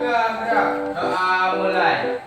Gerak, doa mulai.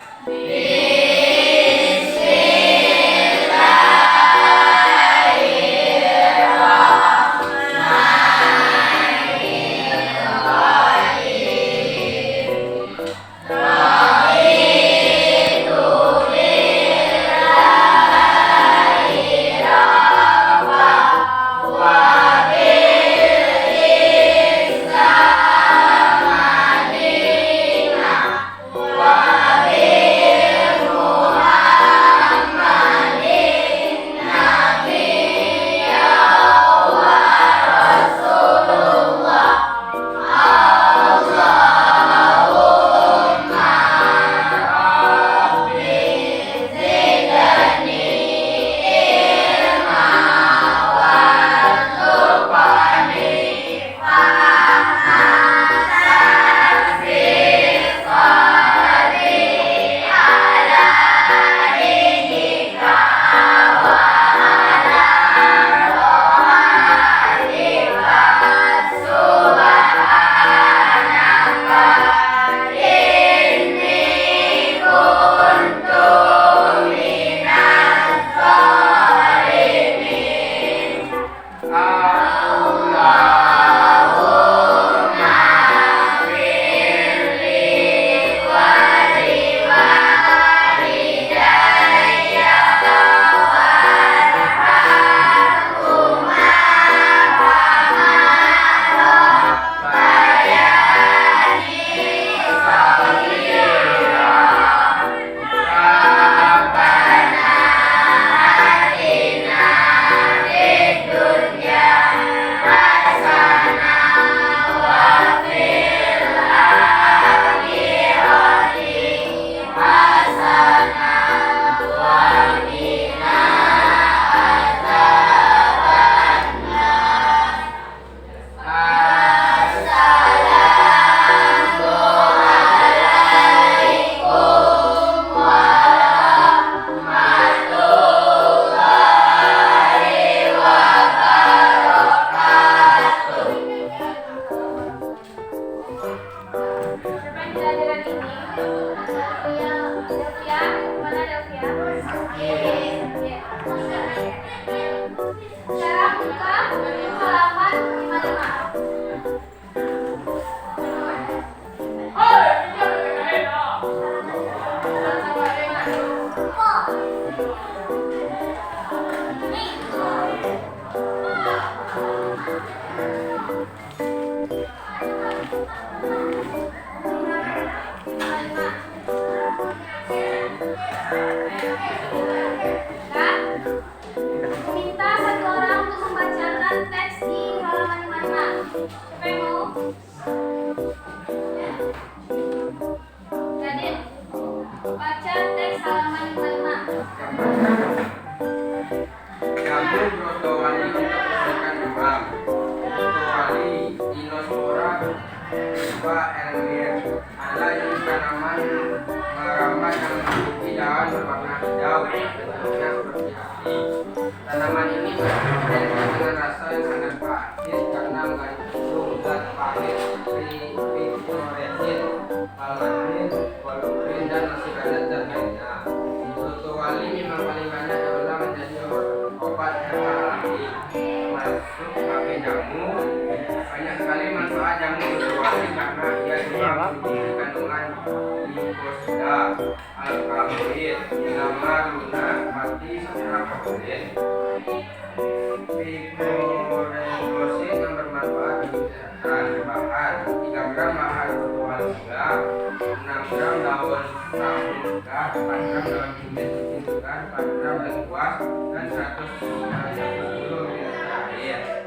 Cara buka halaman 55. Minta satu orang untuk membacakan teks di halaman 55. Siapa yang mau? Gadit, baca teks halaman 55. Kamu Brotowali untuk kebaikan demam. Brotowali Dinospora Dua Elmir adalah jenis tanaman merambat yang memiliki daun berwarna hijau bentuknya seperti hati. Tanaman ini berpotensi dengan rasa yang sangat pahit karena mengandung zat pahit picoretin, palmatin, polurin, dan masih banyak zat lainnya. Brotowali memang paling banyak diolah menjadi obat herbal alami, termasuk pakai jamu. Banyak sekali manfaat jamu brotowali karena ia juga memiliki kandungan glikosida, alkaloid, gamma lunak, mati serta protein. Picorendosin yang bermanfaat bagi kesehatan. Bahan 3 gram bahan brotowali segar, 6 gram daun salam segar, 4 gram daun jinjen segar, 4 gram lengkuas, dan 110 ml air.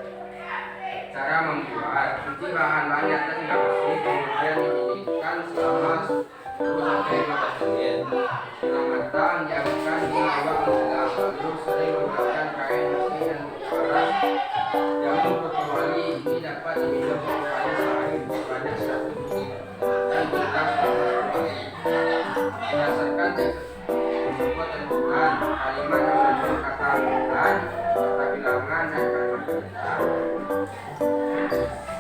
Cara membuat: cuci bahan-bahan yang tadi bersih, kemudian dididihkan selama 10-15 menit. Setelah matang, diamkan di bawah penggelas, lalu sering menggunakan kain bersih dan paras. Jamu brotowali ini dapat diminum 1 kali sehari sebanyak 100 ml dan bisa selama 2 hari. Berdasarkan teks tersebut tentukan kalimat yang mengandung kata bukan, kata bilangan, dan kata kerja.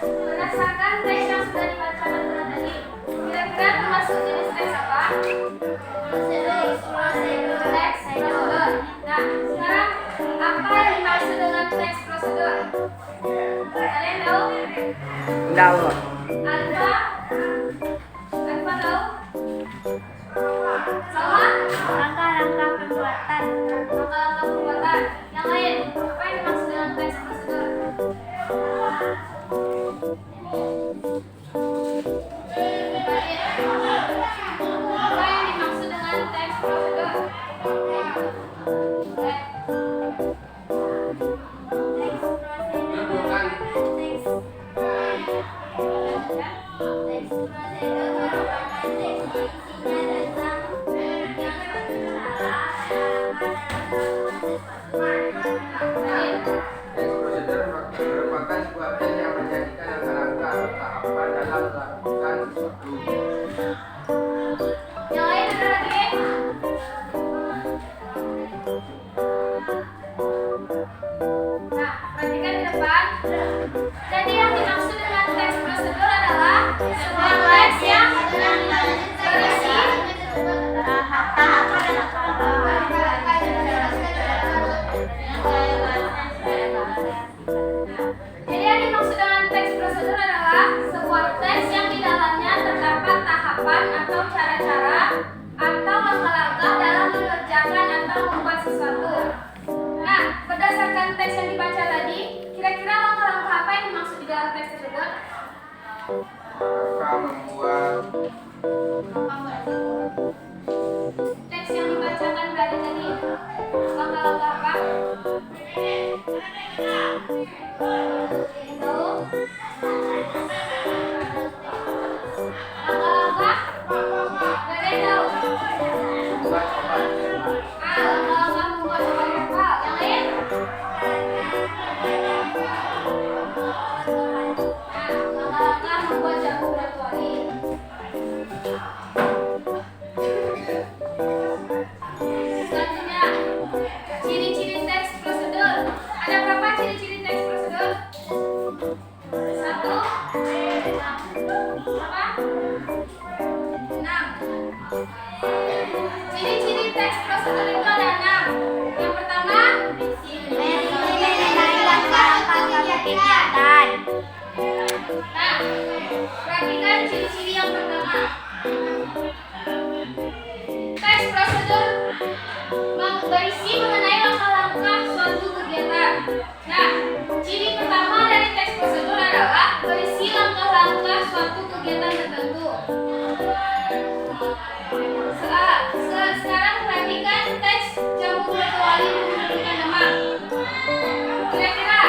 Berdasarkan teks yang sudah dibacakan tadi, kira-kira Daun. Alfa. Alfa tahu? Sama? Langkah-langkah pembuatan. Langkah-langkah pembuatan. Yang lain, apa yang dimaksud dengan teks prosedur? Apa yang dimaksud dengan teks prosedur? Teks prosedur merupakan sebuah teks yang menjadikan langkah-langkah atau tahapan dalam melakukan sesuatu. Yang lain ada lagi? Nah, perhatikan di depan. Jadi yang dimaksud dengan teks prosedur adalah sebuah teks yang berisi Jadi yang dimaksud dengan teks prosedur adalah sebuah teks yang di dalamnya terdapat tahapan atau cara-cara atau langkah-langkah dalam mengerjakan atau membuat sesuatu. Nah, berdasarkan teks yang dibaca tadi, kira-kira langkah-langkah apa yang dimaksud di dalam teks tersebut? Maka membuat Teks yang dibacakan tadi, langkah-langkah apa? Tahu? Langkah-langkah? Gak ada yang tahu? membuat obat. Langkah-langkah membuat obat herbal. Yang lain? Langkah-langkah membuat jamu rituali. Selanjutnya, ciri-ciri teks prosedur. Ada berapa ciri-ciri teks prosedur? 1. Berapa? 6. Ciri-ciri teks prosedur itu ada 6. Yang pertama, Mengenai langkah-langkah kegiatan. nah, perhatikan ciri-ciri yang pertama. Teks prosedur berisi mengenai langkah-langkah suatu kegiatan. Nah, ciri pertama dari teks prosedur adalah berisi langkah-langkah suatu kegiatan tertentu. Sekarang perhatikan teks jamu rituali menurunkan demam. Kira-kira,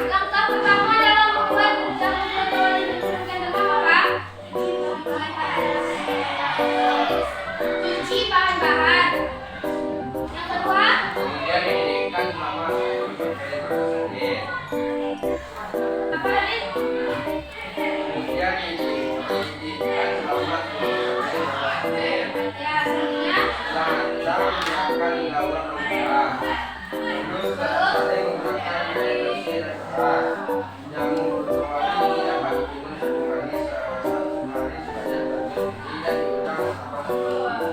langkah pertama dalam membuat jamu rituali menurunkan demam apa? Cuci bahan-bahan. Yang kedua, Kemudian didirikan selama 15 menit. apa tadi? Kemudian didirikan selama 15 menit. Ya, selanjutnya. Selanjutnya diakan dilakukan pembukaan. Terus saling menggunakan air bersih dan keras. Jamu ritual ini dapat diminum 1 kali sebanyak 7 dan diulang sampai 10.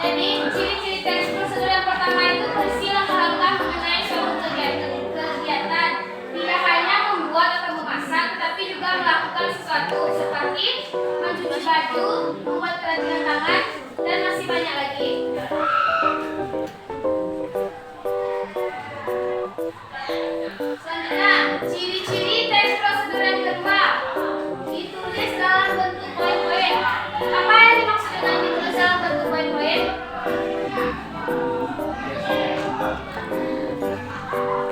Jadi, ciri-ciri teks prosedur yang pertama itu berisi langkah-langkah mengenai suatu kegiatan. Tidak hanya membuat atau memasak, tetapi juga melakukan sesuatu seperti mencuci baju, membuat kerajinan tangan, dan masih banyak lagi. Selanjutnya, ciri-ciri teks prosedur yang kedua ditulis dalam bentuk poin-poin. Apa yang dimaksud dengan ditulis dalam bentuk poin-poin?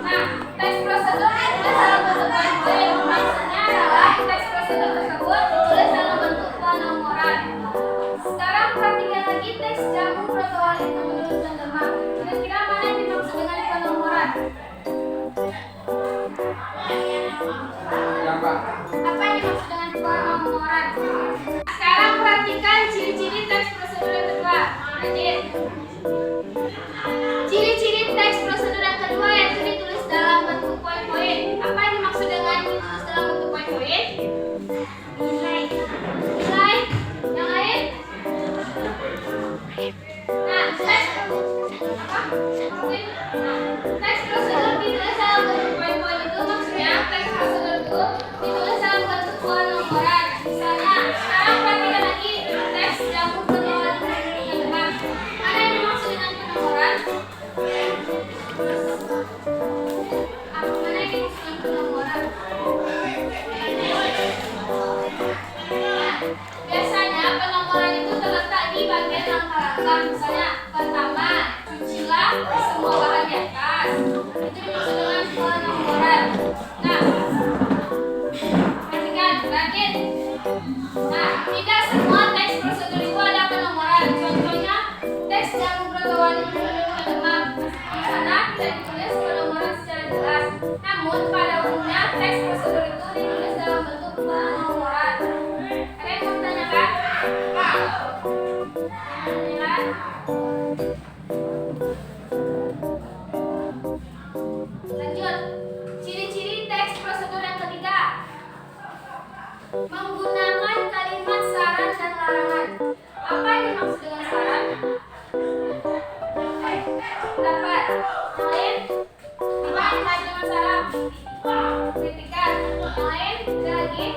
Nah, teks prosedur ditulis dalam bentuk poin-poin. Maksudnya adalah teks prosedur tersebut ditulis dalam bentuk penomoran. Sekarang perhatikan lagi teks jamu ritual itu menurunkan demam. Kira-kira mana yang dimaksud dengan penomoran? Gambar. Apa yang dimaksud dengan penomoran? Sekarang perhatikan ciri-ciri teks prosedur yang kedua. Rajin. Ciri-ciri teks prosedur yang kedua yaitu ditulis dalam bentuk poin-poin. Apa yang dimaksud dengan ditulis dalam bentuk poin-poin? Nilai. Nilai. Yang lain? Nah, teks apa? Nah, teks prosedur ditulis dalam bentuk poin-poin itu maksudnya teks prosedur itu ditulis dalam bentuk penomboran. Misalnya, sekarang perhatikan lagi teks jamu pertemuan yang depan. Mana yang dimaksud dengan penomboran? Mana yang dimaksud dengan penomboran? Biasanya penomboran itu terletak di bagian langkah-langkah. Misalnya, pertama, cucilah semua bahan di atas. Itu dimaksud dengan penomboran. Nah, perhatikan, perhatiin. Nah, tidak semua teks prosedur itu ada penomoran. Contohnya, teks jamu pertemuan yang demam. Di sana tidak ditulis penomoran secara jelas. Namun, pada umumnya teks prosedur itu ditulis dalam bentuk penomoran. Ada yang mau ditanyakan? Pertanyaan? Lanjut. Ciri-ciri teks prosedur yang ketiga. Menggunakan kalimat saran dan larangan. Apa yang dimaksud dengan saran? Dapat. Yang lain? Apa yang dimaksud dengan saran? Kritikan. Yang lain? Ada lagi?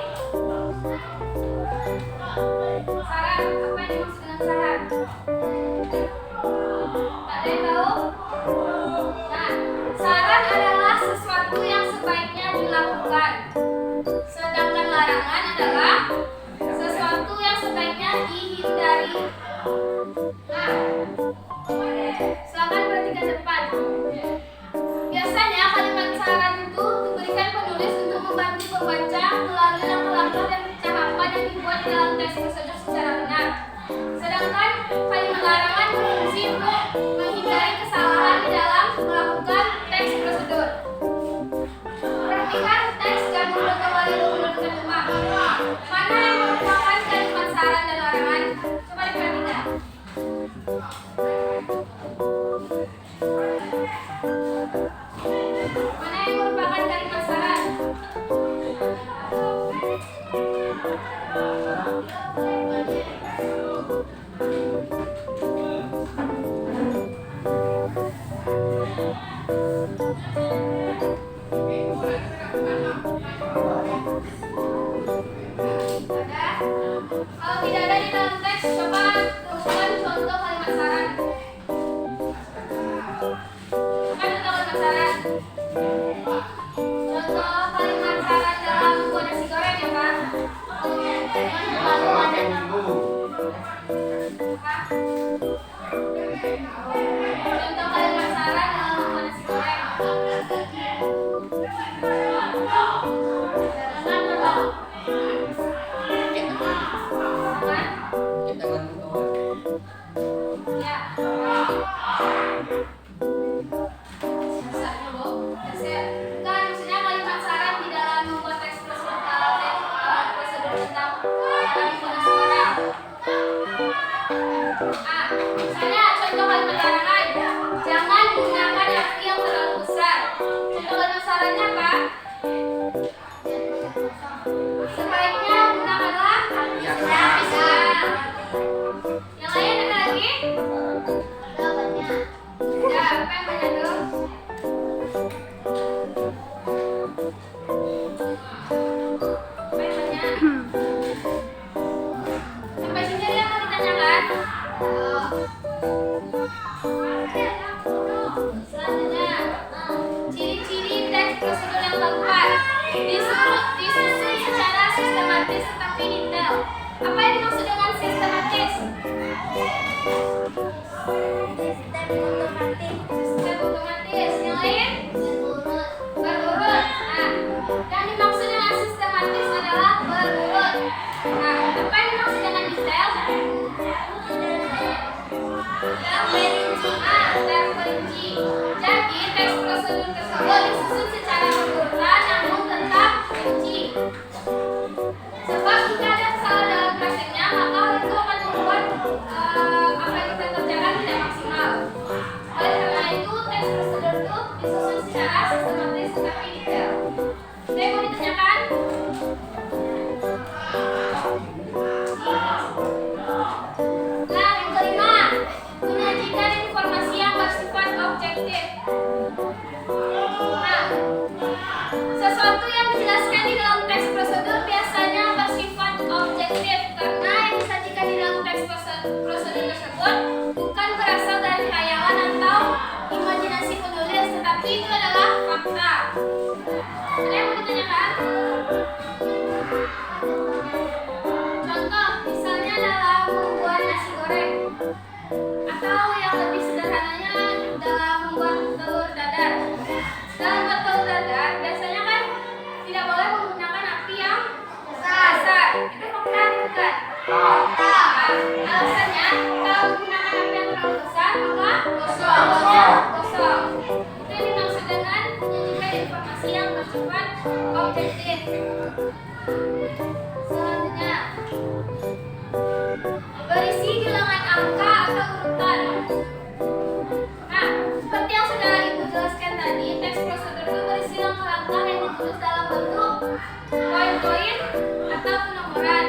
Saran. Apa yang dimaksud dengan saran? Tak ada yang tahu? Nah, saran adalah sesuatu yang sebaiknya dilakukan. Sedangkan larangan adalah sesuatu yang sebaiknya dihindari. Nah, silakan perhatikan depan. Biasanya kalimat saran itu diberikan penulis untuk membantu pembaca melalui langkah-langkah dan tahapan yang dibuat di dalam teks prosedur secara benar. Sedangkan kalimat larangan berfungsi untuk menghindari kesalahan di dalam melakukan teks prosedur. Perhatikan teks jamu pertemuan yang menggunakan rumah. Mana yang merupakan kalimat saran dan larangan? Coba diperhatikan. Mana yang merupakan kalimat saran? Kalau tidak ada di dalam teks, coba rumuskan contoh kalimat saran. Kan contoh kalimat saran. Contoh kalimat saran dalam membuat nasi goreng ya Pak. Lalu ada contoh kalimat saran dalam membuat nasi goreng. Ya. Susah dulu. Kan maksudnya kalimat saran di dalam membuat teks prosedur tentang nasi goreng. Misalnya contoh kalimat larangan. Jangan gunakan api yang terlalu besar. Contoh kalimat sarannya apa? Sebaiknya gunakanlah api yang sedang. Yang lain ada lagi? Ya, apa yang banyak dulu? Apa yang banyak? Sampai sini ada yang mau ditanyakan? Selanjutnya, ciri-ciri teks prosedur yang keempat. Disusun secara sistematis tetapi detail. Apa yang dimaksud dengan sistematis? Sistem otomatis. Yang lain? Berurut. Nah, yang dimaksud dengan sistematis adalah berurut. Nah, apa yang dimaksud dengan detail? Terperinci. Jadi, teks prosedur tersebut disusun secara berurutan namun tetap rinci. Sebab jika ada kesalahan dalam prakteknya, maka hal itu akan membuat apa yang kita kerjakan tidak maksimal. Oleh karena itu, teks prosedur itu disusun secara sistematis tetapi detail. Ada yang mau ditanyakan? Nah, yang kelima, menyajikan informasi yang bersifat objektif. Nah, sesuatu yang dijelaskan di dalam teks Alasannya, kalau menggunakan apa yang terlalu besar, maka kosong. Itu yang dimaksud dengan menyajikan informasi yang bersifat objektif. Selanjutnya, berisi bilangan angka atau urutan. Nah, seperti yang sudah Ibu jelaskan tadi, teks prosedur itu berisi langkah-langkah yang ditulis dalam bentuk poin-poin atau penomoran.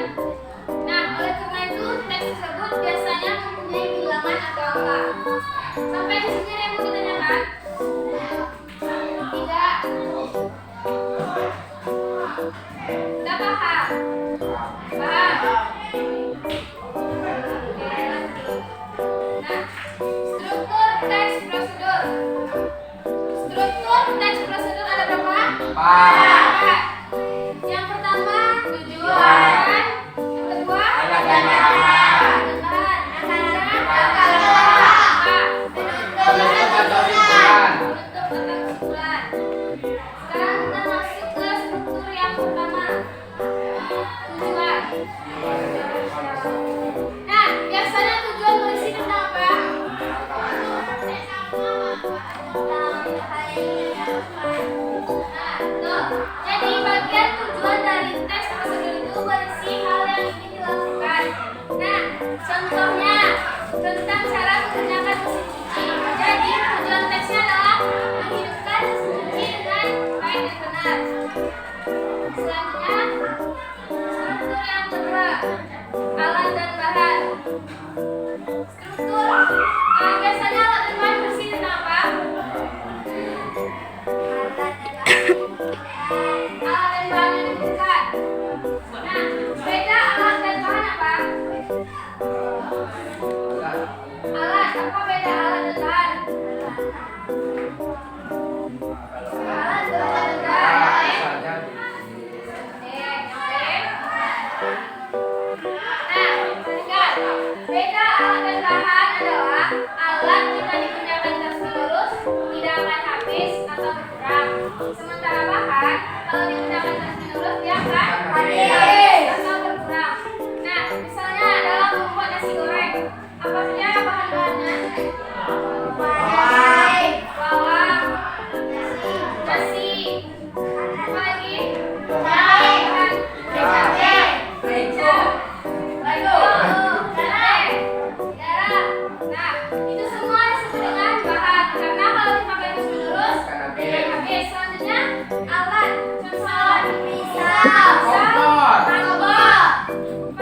Nah, oleh karena itu teks tersebut biasanya mempunyai bilangan atau angka. Sampai di sini ada yang mau ditanyakan? Tidak. Sudah paham? Paham? Oke, lanjut. Nah, struktur teks prosedur. Struktur teks prosedur ada berapa? 4. Yang pertama tujuan, yang kedua Alat dan bahan. Sekarang kita masuk ke struktur yang pertama, tujuan. Nah, biasanya tujuan berisi tentang apa? Nah, tuh. Jadi bagian tujuan dari teks prosedur itu berisi hal yang ingin dilakukan. Nah, contohnya tentang cara menggunakan mesin cuci. Jadi tujuan teksnya adalah menghidupkan mesin cuci dengan baik dan benar. Selanjutnya, struktur yang kedua, alat dan bahan. Struktur biasanya alat dan bahan berisi tentang apa? Alat dan bahan yang dibutuhkan. Nah, beda alat dan bahan apa? Alat, apa beda alat dan bahan? Alat dan bahan. Nah, ingat, beda alat dan bahan adalah alat jika digunakan terus-menerus tidak akan habis atau berkurang. Sementara bahan kalau digunakan terus-menerus dia akan habis atau berkurang. Nah, misalnya dalam membuat nasi goreng, apa saja bahan-bahannya? Bawang, nasi, apa lagi? Bahan, cabai, merica, garam. Nah, itu semua disebut dengan bahan karena kalau dipakai terus-menerus dia akan habis. Selanjutnya alat, contoh pisau, tombol, apa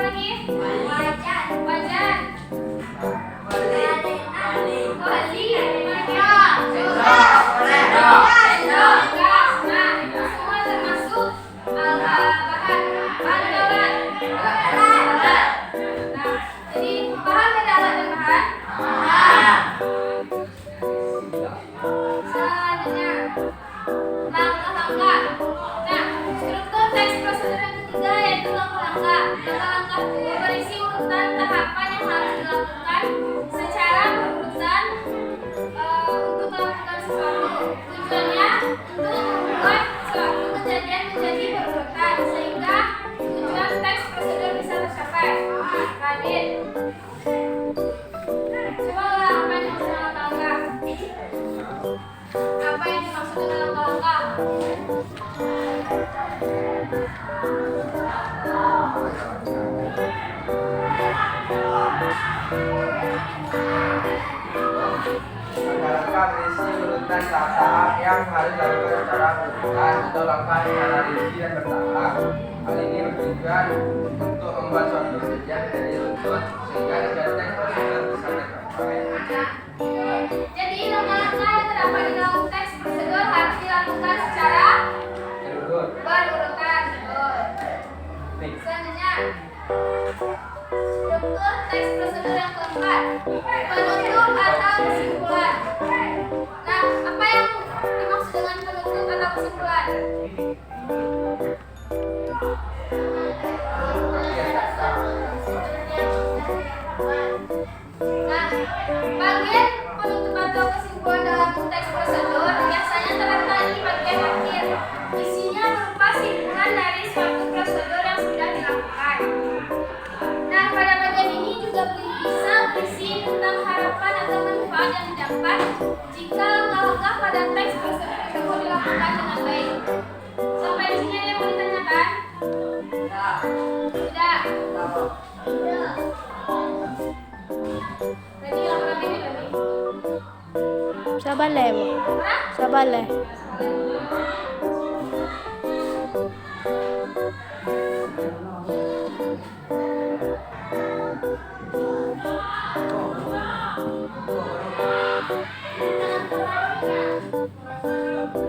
lagi? Wajan, kuali, sendok, gas. Nah, itu semua termasuk bahan alat. Nah, jadi paham beda alat dan bahan? Selanjutnya, langkah-langkah. Nah, struktur teks prosedur yang ketiga yaitu langkah-langkah. Langkah-langkah itu berisi urutan tahapan yang harus dilakukan secara berurutan untuk melakukan sesuatu. Tujuannya untuk membuat suatu kejadian menjadi berurutan sehingga tujuan teks prosedur bisa tercapai. Radit, coba ulang apa yang dimaksud dengan langkah-langkah? Apa yang dimaksud dengan langkah-langkah? Langkah berisi urutan tahap yang harus dilakukan secara berurutan atau langkah secara rinci dan bertahap. Hal ini bertujuan untuk membuat suatu kejadian menjadi runtut sehingga tujuan teks prosedur bisa tercapai. Jadi langkah-langkah yang terdapat di dalam teks prosedur harus dilakukan secara berurutan. Selanjutnya, struktur teks prosedur yang keempat, penutup atau kesimpulan. Nah, apa yang dimaksud dengan penutup atau kesimpulan? Nah, bagian penutup atau kesimpulan dalam teks prosedur biasanya terletak di bagian akhir. Isinya berupa simpulan dari suatu prosedur yang sudah dilakukan. Nah, prosedur tersebut dilakukan dengan baik. Sampai di sini ada yang mau ditanyakan? Tidak. Lagi yang berapa ini lagi? Sabale, Bu. Hah? Sabale.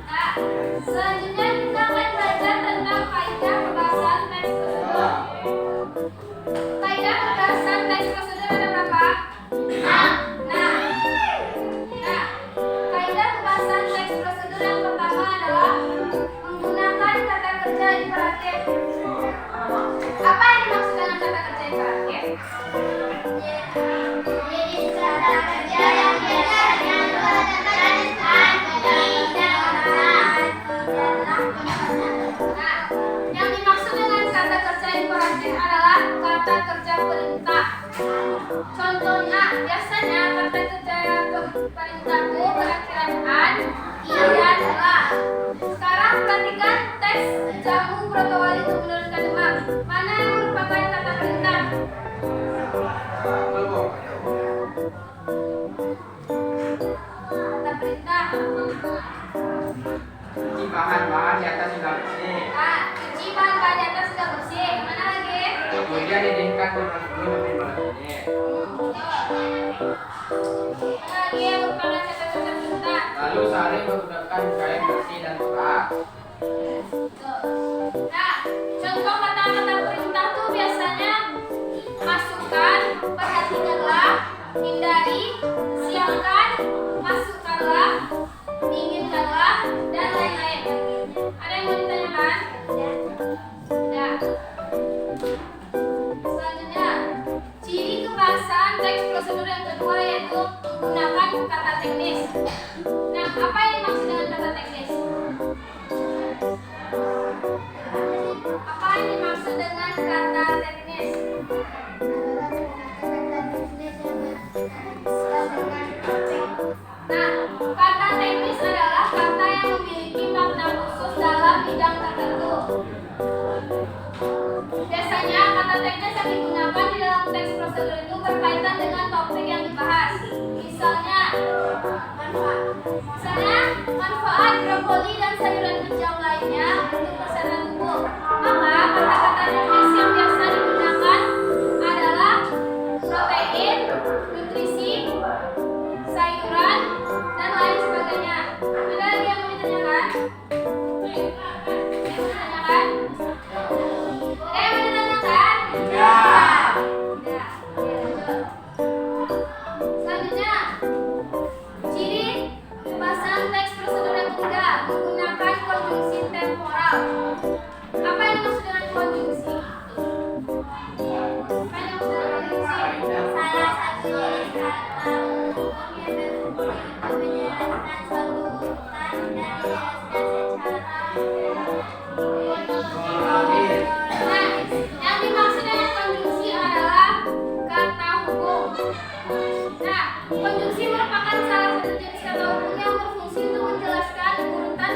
Nah, selanjutnya kita akan belajar tentang kaidah pembahasan teks prosedur. Kaidah pembahasan teks prosedur ada berapa? Nah, kaidah pembahasan teks prosedur yang pertama adalah menggunakan kata kerja imperatif. Apa yang dimaksud dengan kata kerja imperatif? Jadi kata kerja yang biasanya menggunakan Nah, yang dimaksud dengan kata kerja imperatif adalah kata kerja perintah. Contohnya, biasanya kata kerja perintah itu berakhiran an, iya adalah. Sekarang perhatikan teks jamu protowali untuk menurunkan demam. Mana yang merupakan kata perintah? Kata perintah. Cuci bahan-bahan di atas sudah bersih. Nah, cuci bahan-bahan di atas sudah bersih. Mana lagi? Kemudian didinginkan kurang dulu sampai bersih. Mana lagi yang merupakan kata kerja perintah? Lalu saling menggunakan kain bersih dan keras. Nah, contoh kata-kata perintah tuh biasanya masukkan, perhatikanlah, hindari, siapkan, masukkanlah, dinginkanlah, dan lain-lain. Ada yang mau ditanyakan? Tidak. Selanjutnya, ciri kebahasan teks prosedur yang kedua yaitu menggunakan kata teknis. Nah, apa yang dimaksud dengan kata teknis? Apa yang dimaksud dengan kata teknis? Nah, kata teknis adalah kata yang memiliki makna khusus dalam bidang tertentu. Biasanya kata teknis yang digunakan di dalam teks prosedur itu berkaitan dengan topik yang dibahas. Misalnya manfaat brokoli dan sayuran hijau lainnya untuk kesehatan tubuh. Maka kata-kata teknis yang biasa digunakan adalah protein, nutrisi, sayuran, dan lain sebagainya. Ada lagi yang mau ditanyakan? Ditanyakan? Ada yang mau ditanyakan? Ya. Ya, lanjut. Selanjutnya, ciri pembahasan teks prosedur yang ketiga menggunakan konjungsi temporal. Apa yang dimaksud dengan konjungsi? Apa yang dimaksud dengan konjungsi? salah satu jenis kata untuk menjelaskan suatu urutan dan dijelaskan secara Nah, yang dimaksud dengan konjungsi adalah kata hubung. Nah, konjungsi merupakan salah satu jenis kata hubung yang berfungsi untuk menjelaskan urutan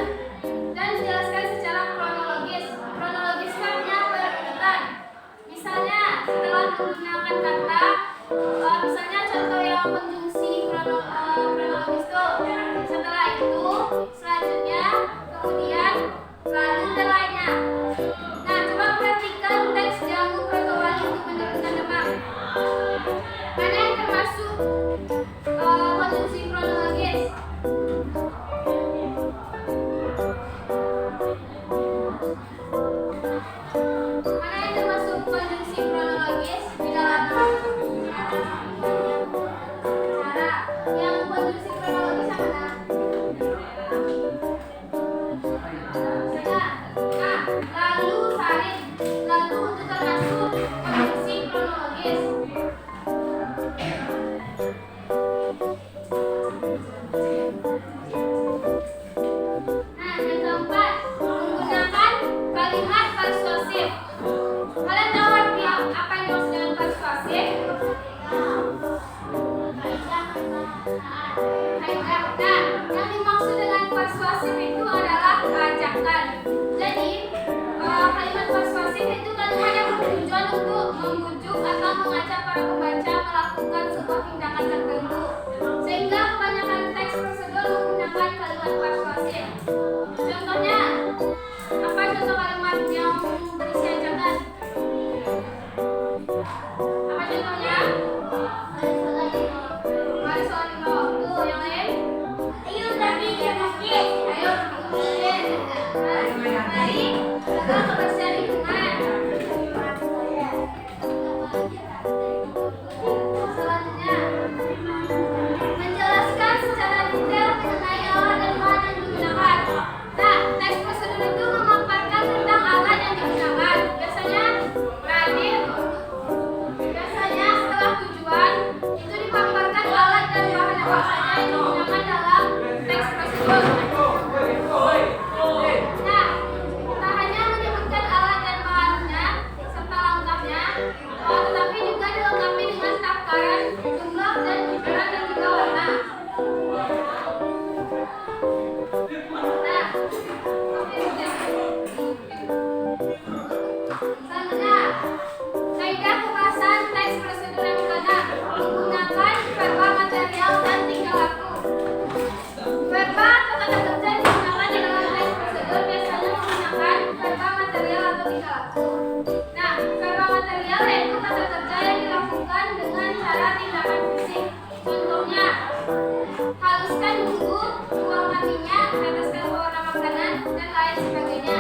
dan menjelaskan secara kronologis. Kronologis artinya berurutan. Misalnya, setelah menggunakan kata, misalnya contoh yang konjungsi kronologis itu. Setelah itu, selanjutnya, kemudian, lalu dan lainnya. Nah, coba perhatikan teks jamu protowali untuk menurunkan demam. Mana yang termasuk konjungsi kronologis? Mana yang termasuk konjungsi kronologis di dalam cara yang konjungsi kronologis yang mana? Lalu salin. Lalu itu termasuk konjungsi kronologis. Nah, yang keempat, menggunakan kalimat persuasif. Kalian tahu arti apa yang dimaksud dengan persuasif? Nah, yang dimaksud dengan persuasif persuasif itu adalah ajakan. Jadi kalimat persuasif itu kalimat yang bertujuan untuk membujuk atau mengajak para pembaca melakukan sebuah tindakan tertentu. Sehingga kebanyakan teks prosedur menggunakan kalimat persuasif. Contohnya, apa contoh kalimat yang berisi ajakan? Apa contohnya? Mari soal 5 waktu. Yang lain? Ayo pergi ke masjid. Ayo mari jaga kebersihan lingkungan. Selanjutnya, menjelaskan secara detail mengenai alat dan bahan yang digunakan. Nah, teks prosedur itu memaparkan tentang alat yang digunakan. Biasanya setelah tujuan itu dipaparkan alat dan bahan apa saja yang digunakan dalam teks prosedur. Nah, tak hanya menyebutkan alat dan bahannya serta langkahnya, tetapi juga dilengkapi dengan takaran, jumlah, dan ukuran dan juga warna. Nah, selanjutnya, kaidah pembahasan teks prosedur yang menggunakan verba material dan tingkah laku. Verba atau kata kerja yang digunakan di dalam teks prosedur biasanya menggunakan verba material atau tingkah laku. Nah, verba material yaitu kata kerja yang dilakukan dengan cara tindakan fisik. Contohnya, haluskan bumbu, tuangkan minyak, teteskan pewarna makanan, dan lain sebagainya.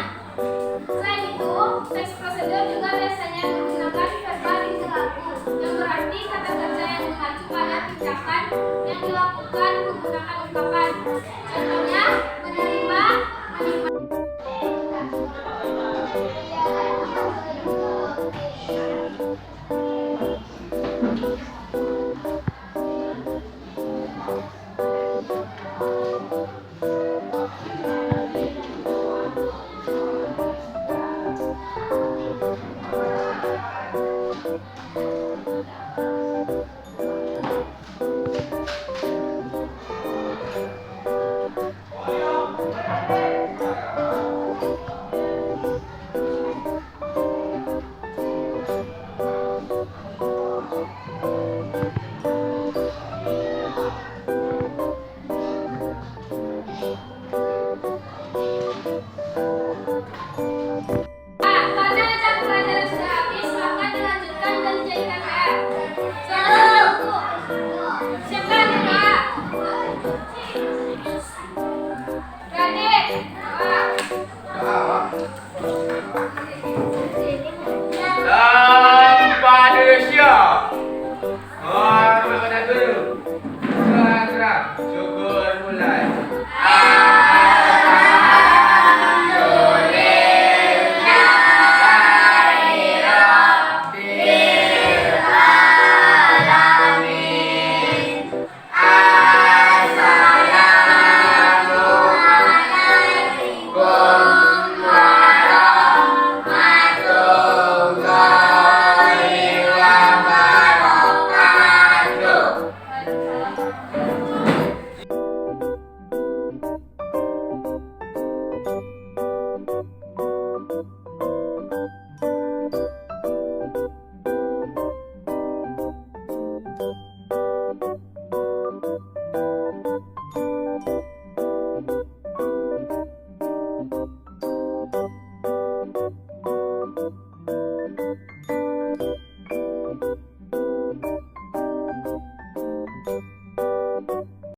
Selain itu, teks prosedur juga biasanya menggunakan verba tingkah laku, yang berarti kata kerja yang mengacu pada tindakan yang dilakukan menggunakan ungkapan. Contohnya, menerima, menikmati. Karena jam pelajaran sudah habis, maka dilanjutkan dan dijadikan PR. Siapa yang kedua? Radit. Manusia. Kena dulu. Gerak. Syukur mulai.